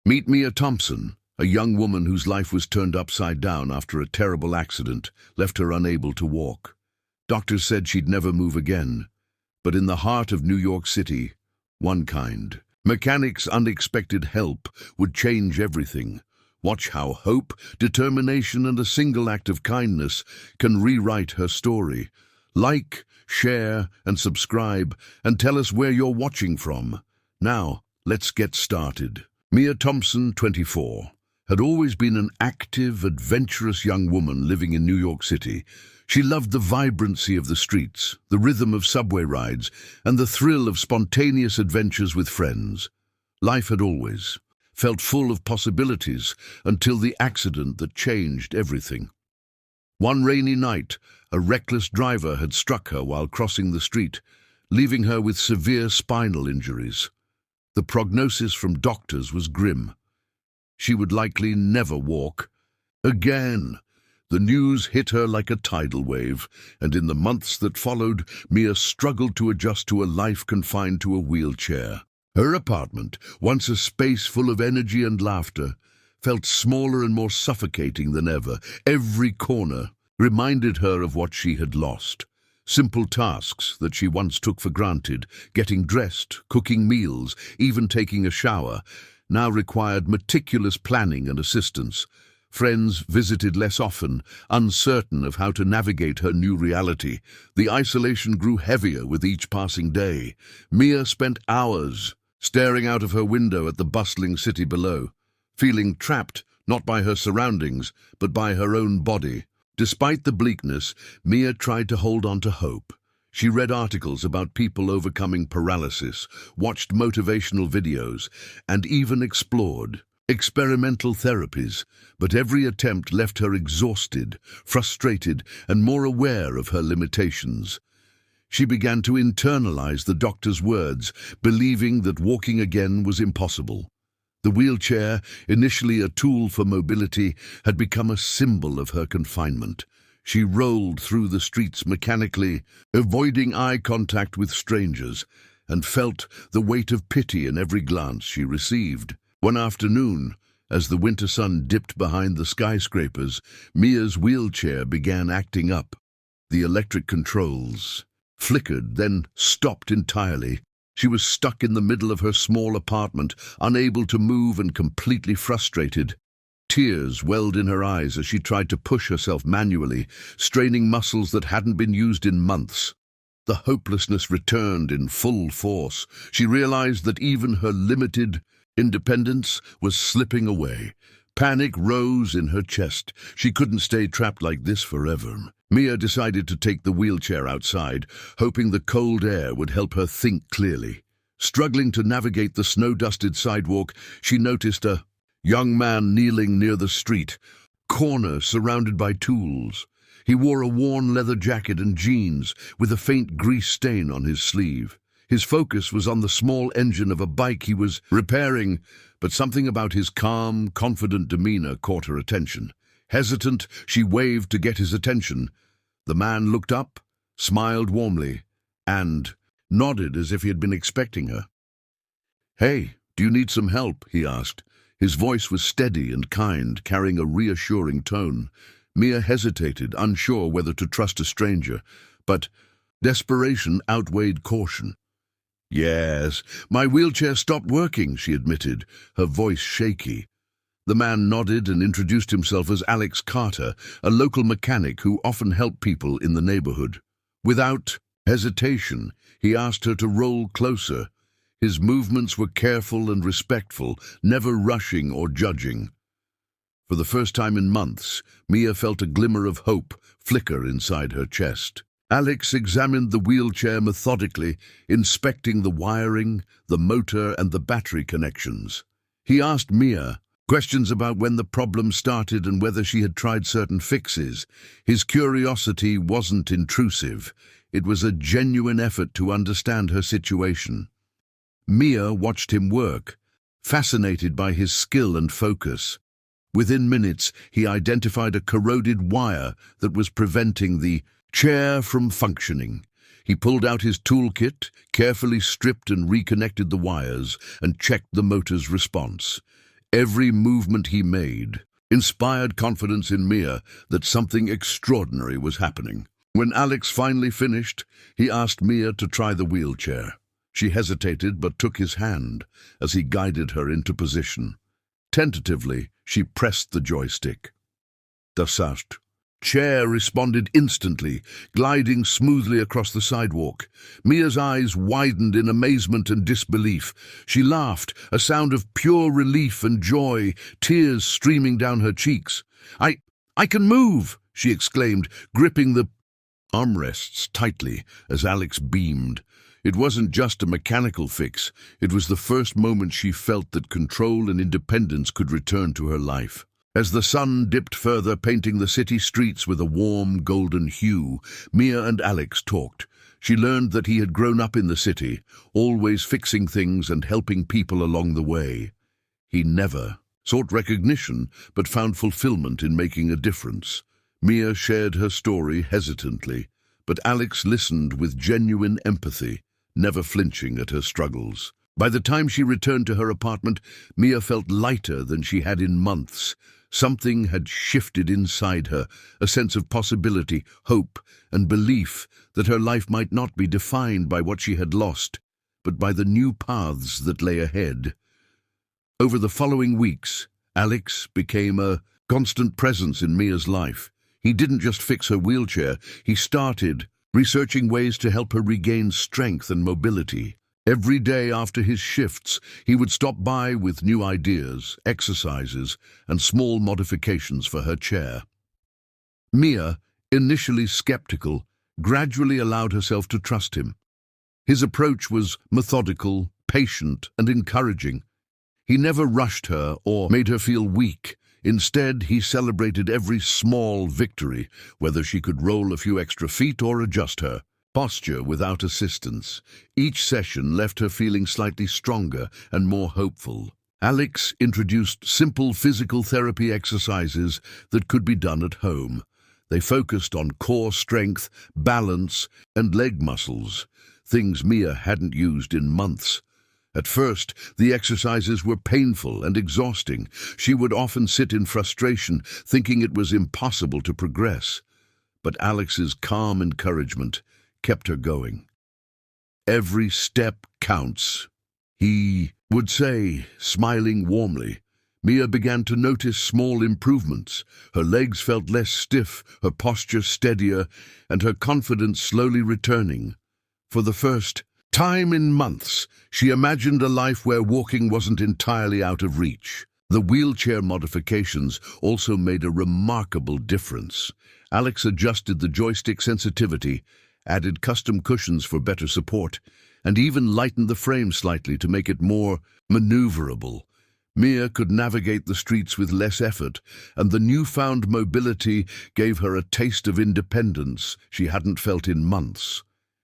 Meet Mia Thompson, a young woman whose life was turned upside down after a terrible accident left her unable to walk. Doctors said she'd never move again. But in the heart of New York City, one kind, mechanics' unexpected help would change everything. Watch how hope, determination, and a single act of kindness can rewrite her story. Like, share, and subscribe, and tell us where you're watching from. Now, let's get started. Mia Thompson, 24, had always been an active, adventurous young woman living in New York City. She loved the vibrancy of the streets, the rhythm of subway rides, and the thrill of spontaneous adventures with friends. Life had always felt full of possibilities until the accident that changed everything. One rainy night, a reckless driver had struck her while crossing the street, leaving her with severe spinal injuries. The prognosis from doctors was grim. She would likely never walk again. The news hit her like a tidal wave, and in the months that followed, Mia struggled to adjust to a life confined to a wheelchair. Her apartment, once a space full of energy and laughter, felt smaller and more suffocating than ever. Every corner reminded her of what she had lost. Simple tasks that she once took for granted, getting dressed, cooking meals, even taking a shower, now required meticulous planning and assistance. Friends visited less often, uncertain of how to navigate her new reality. The isolation grew heavier with each passing day. Mia spent hours staring out of her window at the bustling city below, feeling trapped not by her surroundings, but by her own body. Despite the bleakness, Mia tried to hold on to hope. She read articles about people overcoming paralysis, watched motivational videos, and even explored experimental therapies, but every attempt left her exhausted, frustrated, and more aware of her limitations. She began to internalize the doctor's words, believing that walking again was impossible. The wheelchair, initially a tool for mobility, had become a symbol of her confinement. She rolled through the streets mechanically, avoiding eye contact with strangers, and felt the weight of pity in every glance she received. One afternoon, as the winter sun dipped behind the skyscrapers, Mia's wheelchair began acting up. The electric controls flickered, then stopped entirely. She was stuck in the middle of her small apartment, unable to move and completely frustrated. Tears welled in her eyes as she tried to push herself manually, straining muscles that hadn't been used in months. The hopelessness returned in full force. She realized that even her limited independence was slipping away. Panic rose in her chest. She couldn't stay trapped like this forever. Mia decided to take the wheelchair outside, hoping the cold air would help her think clearly. Struggling to navigate the snow-dusted sidewalk, she noticed a young man kneeling near the street corner surrounded by tools. He wore a worn leather jacket and jeans with a faint grease stain on his sleeve. His focus was on the small engine of a bike he was repairing, but something about his calm, confident demeanor caught her attention. Hesitant, she waved to get his attention. The man looked up, smiled warmly, and nodded as if he had been expecting her. "Hey, do you need some help?" he asked. His voice was steady and kind, carrying a reassuring tone. Mia hesitated, unsure whether to trust a stranger, but desperation outweighed caution. "Yes, my wheelchair stopped working," she admitted, her voice shaky. The man nodded and introduced himself as Alex Carter, a local mechanic who often helped people in the neighborhood. Without hesitation, he asked her to roll closer. His movements were careful and respectful, never rushing or judging. For the first time in months, Mia felt a glimmer of hope flicker inside her chest. Alex examined the wheelchair methodically, inspecting the wiring, the motor, and the battery connections. He asked Mia questions about when the problem started and whether she had tried certain fixes. His curiosity wasn't intrusive. It was a genuine effort to understand her situation. Mia watched him work, fascinated by his skill and focus. Within minutes, he identified a corroded wire that was preventing the chair from functioning. He pulled out his toolkit, carefully stripped and reconnected the wires, and checked the motor's response. Every movement he made inspired confidence in Mia that something extraordinary was happening. When Alex finally finished, he asked Mia to try the wheelchair. She hesitated but took his hand as he guided her into position. Tentatively, she pressed the joystick. The chair responded instantly, gliding smoothly across the sidewalk. Mia's eyes widened in amazement and disbelief. She laughed, a sound of pure relief and joy, tears streaming down her cheeks. I can move!" she exclaimed, gripping the armrests tightly as Alex beamed. It wasn't just a mechanical fix. It was the first moment she felt that control and independence could return to her life. As the sun dipped further, painting the city streets with a warm, golden hue, Mia and Alex talked. She learned that he had grown up in the city, always fixing things and helping people along the way. He never sought recognition, but found fulfillment in making a difference. Mia shared her story hesitantly, but Alex listened with genuine empathy, never flinching at her struggles. By the time she returned to her apartment, Mia felt lighter than she had in months. Something had shifted inside her, a sense of possibility, hope, and belief that her life might not be defined by what she had lost, but by the new paths that lay ahead. Over the following weeks, Alex became a constant presence in Mia's life. He didn't just fix her wheelchair, he started researching ways to help her regain strength and mobility. Every day after his shifts, he would stop by with new ideas, exercises, and small modifications for her chair. Mia, initially skeptical, gradually allowed herself to trust him. His approach was methodical, patient, and encouraging. He never rushed her or made her feel weak. Instead, he celebrated every small victory, whether she could roll a few extra feet or adjust her posture without assistance. Each session left her feeling slightly stronger and more hopeful. Alex introduced simple physical therapy exercises that could be done at home. They focused on core strength, balance, and leg muscles, things Mia hadn't used in months. At first, the exercises were painful and exhausting. She would often sit in frustration, thinking it was impossible to progress. But Alex's calm encouragement kept her going. "Every step counts," he would say, smiling warmly. Mia began to notice small improvements. Her legs felt less stiff, her posture steadier, and her confidence slowly returning. For the first time in months, she imagined a life where walking wasn't entirely out of reach. The wheelchair modifications also made a remarkable difference. Alex adjusted the joystick sensitivity, added custom cushions for better support, and even lightened the frame slightly to make it more maneuverable. Mia could navigate the streets with less effort, and the newfound mobility gave her a taste of independence she hadn't felt in months.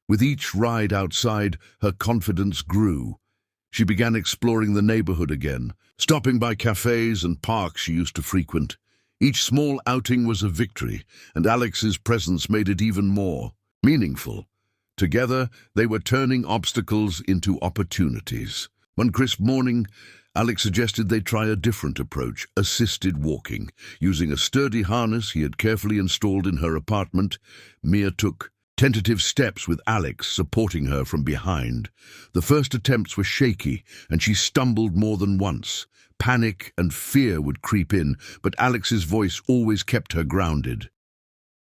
With each ride outside, her confidence grew. She began exploring the neighborhood again, stopping by cafes and parks she used to frequent. Each small outing was a victory, and Alex's presence made it even more meaningful. Together, they were turning obstacles into opportunities. One crisp morning, Alex suggested they try a different approach, assisted walking. Using a sturdy harness he had carefully installed in her apartment, Mia took tentative steps with Alex supporting her from behind. The first attempts were shaky, and she stumbled more than once. Panic and fear would creep in, but Alex's voice always kept her grounded.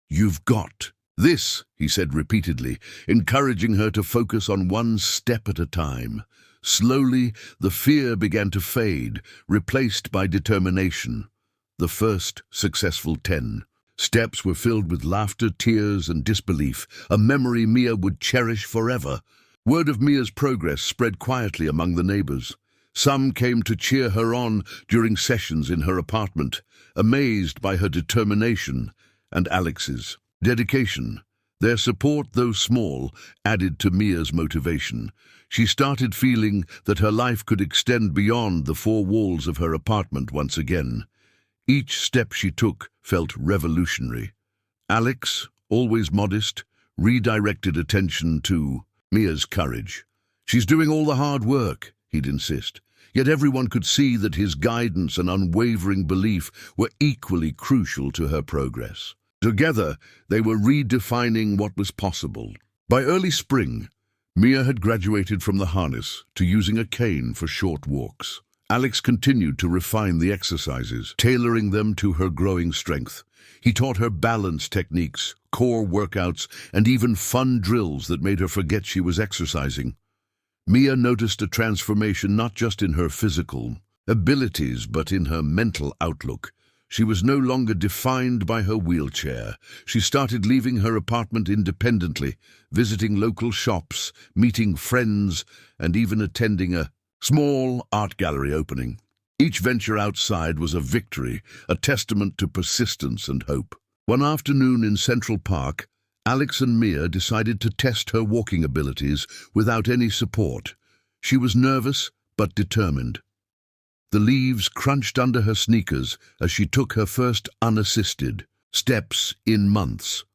"You've got this," he said repeatedly, encouraging her to focus on one step at a time. Slowly, the fear began to fade, replaced by determination. The first successful 10 steps were filled with laughter, tears, and disbelief, a memory Mia would cherish forever. Word of Mia's progress spread quietly among the neighbors. Some came to cheer her on during sessions in her apartment, amazed by her determination and Alex's dedication. Their support, though small, added to Mia's motivation. She started feeling that her life could extend beyond the four walls of her apartment once again. Each step she took felt revolutionary. Alex, always modest, redirected attention to Mia's courage. "She's doing all the hard work," he'd insist. Yet everyone could see that his guidance and unwavering belief were equally crucial to her progress. Together, they were redefining what was possible. By early spring, Mia had graduated from the harness to using a cane for short walks. Alex continued to refine the exercises, tailoring them to her growing strength. He taught her balance techniques, core workouts, and even fun drills that made her forget she was exercising. Mia noticed a transformation not just in her physical abilities, but in her mental outlook. She was no longer defined by her wheelchair. She started leaving her apartment independently, visiting local shops, meeting friends, and even attending a small art gallery opening. Each venture outside was a victory, a testament to persistence and hope. One afternoon in Central Park, Alex and Mia decided to test her walking abilities without any support. She was nervous but determined. The leaves crunched under her sneakers as she took her first unassisted steps in months.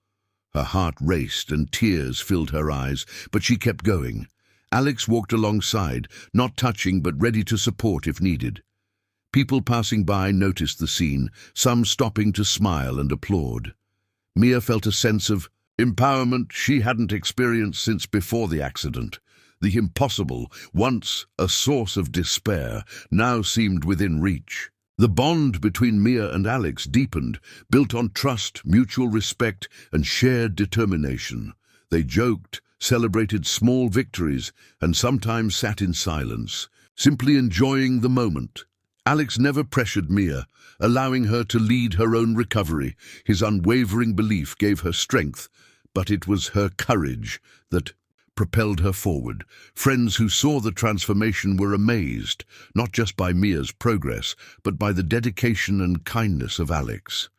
Her heart raced and tears filled her eyes, but she kept going. Alex walked alongside, not touching but ready to support if needed. People passing by noticed the scene, some stopping to smile and applaud. Mia felt a sense of empowerment she hadn't experienced since before the accident. The impossible, once a source of despair, now seemed within reach. The bond between Mia and Alex deepened, built on trust, mutual respect, and shared determination. They joked, celebrated small victories, and sometimes sat in silence, simply enjoying the moment. Alex never pressured Mia, allowing her to lead her own recovery. His unwavering belief gave her strength, but it was her courage that propelled her forward. Friends who saw the transformation were amazed, not just by Mia's progress, but by the dedication and kindness of Alex.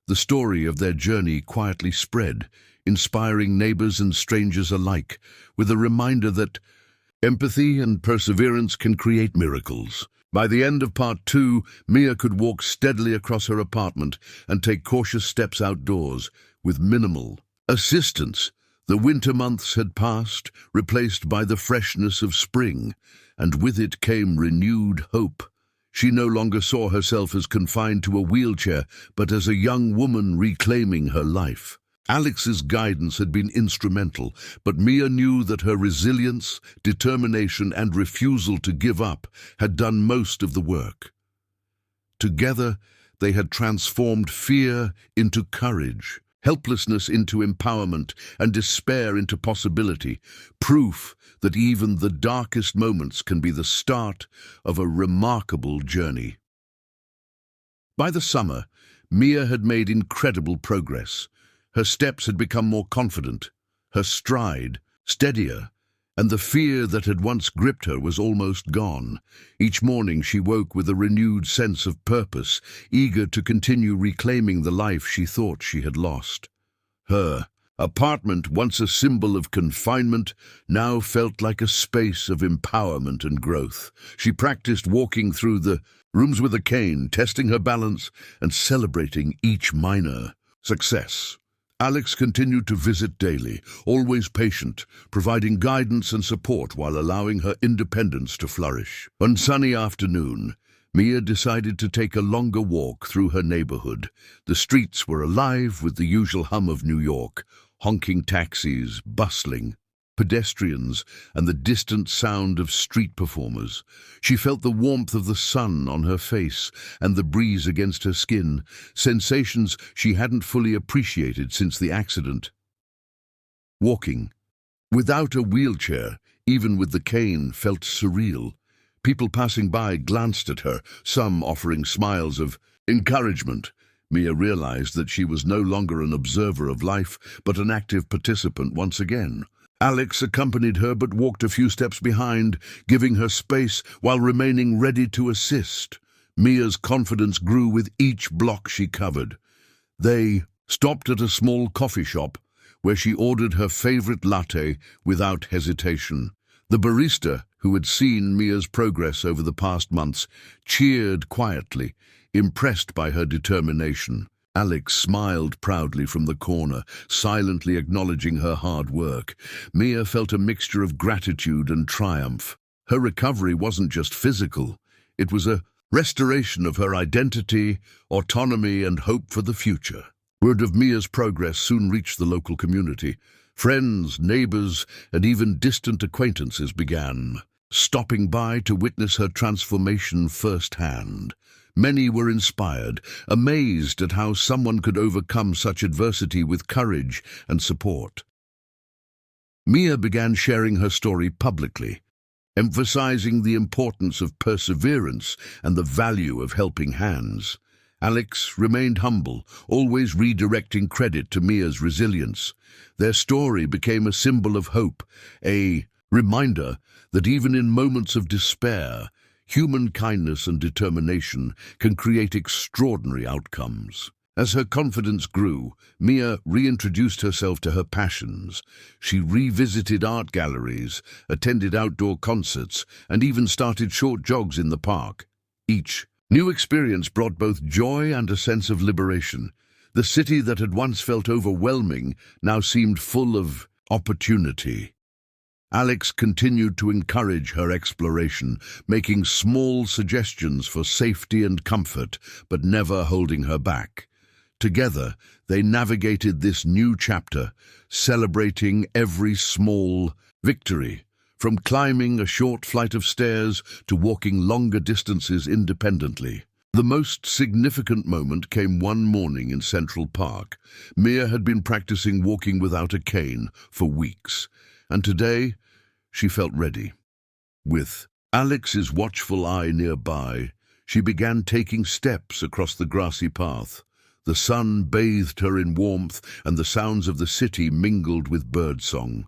The story of their journey quietly spread, inspiring neighbors and strangers alike, with a reminder that empathy and perseverance can create miracles. By the end of part 2, Mia could walk steadily across her apartment and take cautious steps outdoors with minimal assistance. The winter months had passed, replaced by the freshness of spring, and with it came renewed hope. She no longer saw herself as confined to a wheelchair, but as a young woman reclaiming her life. Alex's guidance had been instrumental, but Mia knew that her resilience, determination, and refusal to give up had done most of the work. Together, they had transformed fear into courage, helplessness into empowerment, and despair into possibility, proof that even the darkest moments can be the start of a remarkable journey. By the summer, Mia had made incredible progress. Her steps had become more confident, her stride steadier, and the fear that had once gripped her was almost gone. Each morning she woke with a renewed sense of purpose, eager to continue reclaiming the life she thought she had lost. Her apartment, once a symbol of confinement, now felt like a space of empowerment and growth. She practiced walking through the rooms with a cane, testing her balance and celebrating each minor success. Alex continued to visit daily, always patient, providing guidance and support while allowing her independence to flourish. One sunny afternoon, Mia decided to take a longer walk through her neighborhood. The streets were alive with the usual hum of New York, honking taxis, bustling pedestrians, and the distant sound of street performers. She felt the warmth of the sun on her face and the breeze against her skin, sensations she hadn't fully appreciated since the accident. Walking without a wheelchair, even with the cane, felt surreal. People passing by glanced at her, some offering smiles of encouragement. Mia realized that she was no longer an observer of life, but an active participant once again. Alex accompanied her but walked a few steps behind, giving her space while remaining ready to assist. Mia's confidence grew with each block she covered. They stopped at a small coffee shop, where she ordered her favorite latte without hesitation. The barista, who had seen Mia's progress over the past months, cheered quietly, impressed by her determination. Alex smiled proudly from the corner, silently acknowledging her hard work. Mia felt a mixture of gratitude and triumph. Her recovery wasn't just physical, It was a restoration of her identity, autonomy, and hope for the future. Word of Mia's progress soon reached the local community. Friends, neighbors, and even distant acquaintances began stopping by to witness her transformation firsthand. Many were inspired, amazed at how someone could overcome such adversity with courage and support. Mia began sharing her story publicly, emphasizing the importance of perseverance and the value of helping hands. Alex remained humble, always redirecting credit to Mia's resilience. Their story became a symbol of hope, a reminder that even in moments of despair, human kindness and determination can create extraordinary outcomes. As her confidence grew, Mia reintroduced herself to her passions. She revisited art galleries, attended outdoor concerts, and even started short jogs in the park. Each new experience brought both joy and a sense of liberation. The city that had once felt overwhelming now seemed full of opportunity. Alex continued to encourage her exploration, making small suggestions for safety and comfort, but never holding her back. Together, they navigated this new chapter, celebrating every small victory, from climbing a short flight of stairs to walking longer distances independently. The most significant moment came one morning in Central Park. Mia had been practicing walking without a cane for weeks, and today she felt ready. With Alex's watchful eye nearby, she began taking steps across the grassy path. The sun bathed her in warmth, and the sounds of the city mingled with birdsong.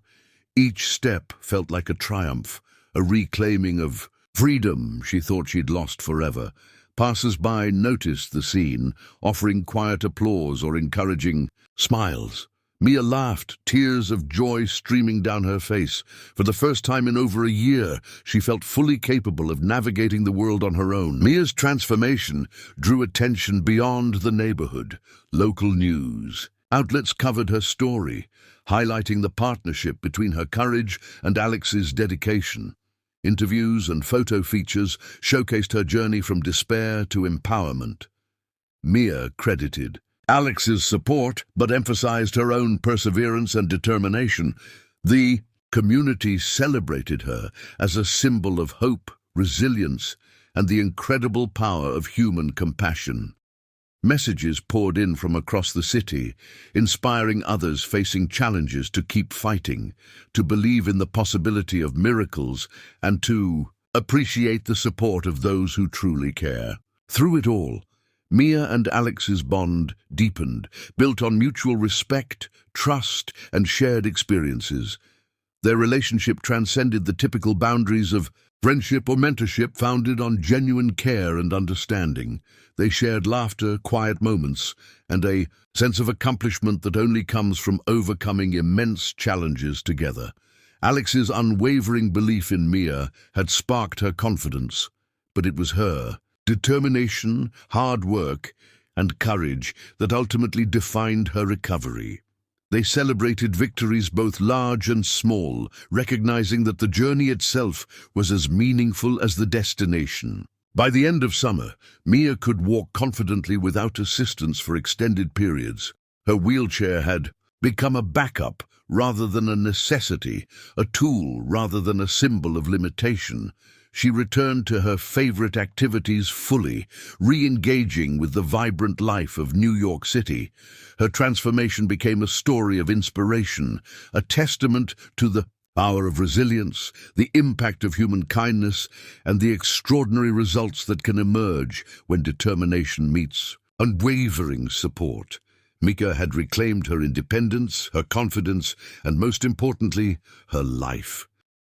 Each step felt like a triumph, a reclaiming of freedom she thought she'd lost forever. Passers-by noticed the scene, offering quiet applause or encouraging smiles. Mia laughed, tears of joy streaming down her face. For the first time in over a year, she felt fully capable of navigating the world on her own. Mia's transformation drew attention beyond the neighborhood. Local news outlets covered her story, highlighting the partnership between her courage and Alex's dedication. Interviews and photo features showcased her journey from despair to empowerment. Mia credited Alex's support, but emphasized her own perseverance and determination. The community celebrated her as a symbol of hope, resilience, and the incredible power of human compassion. Messages poured in from across the city, inspiring others facing challenges to keep fighting, to believe in the possibility of miracles, and to appreciate the support of those who truly care. Through it all, Mia and Alex's bond deepened, built on mutual respect, trust, and shared experiences. Their relationship transcended the typical boundaries of friendship or mentorship, founded on genuine care and understanding. They shared laughter, quiet moments, and a sense of accomplishment that only comes from overcoming immense challenges together. Alex's unwavering belief in Mia had sparked her confidence, but it was her determination, hard work, and courage that ultimately defined her recovery. They celebrated victories both large and small, recognizing that the journey itself was as meaningful as the destination. By the end of summer, Mia could walk confidently without assistance for extended periods. Her wheelchair had become a backup rather than a necessity, a tool rather than a symbol of limitation. She returned to her favorite activities fully, re-engaging with the vibrant life of New York City. Her transformation became a story of inspiration, a testament to the power of resilience, the impact of human kindness, and the extraordinary results that can emerge when determination meets unwavering support. Mia had reclaimed her independence, her confidence, and most importantly, her life.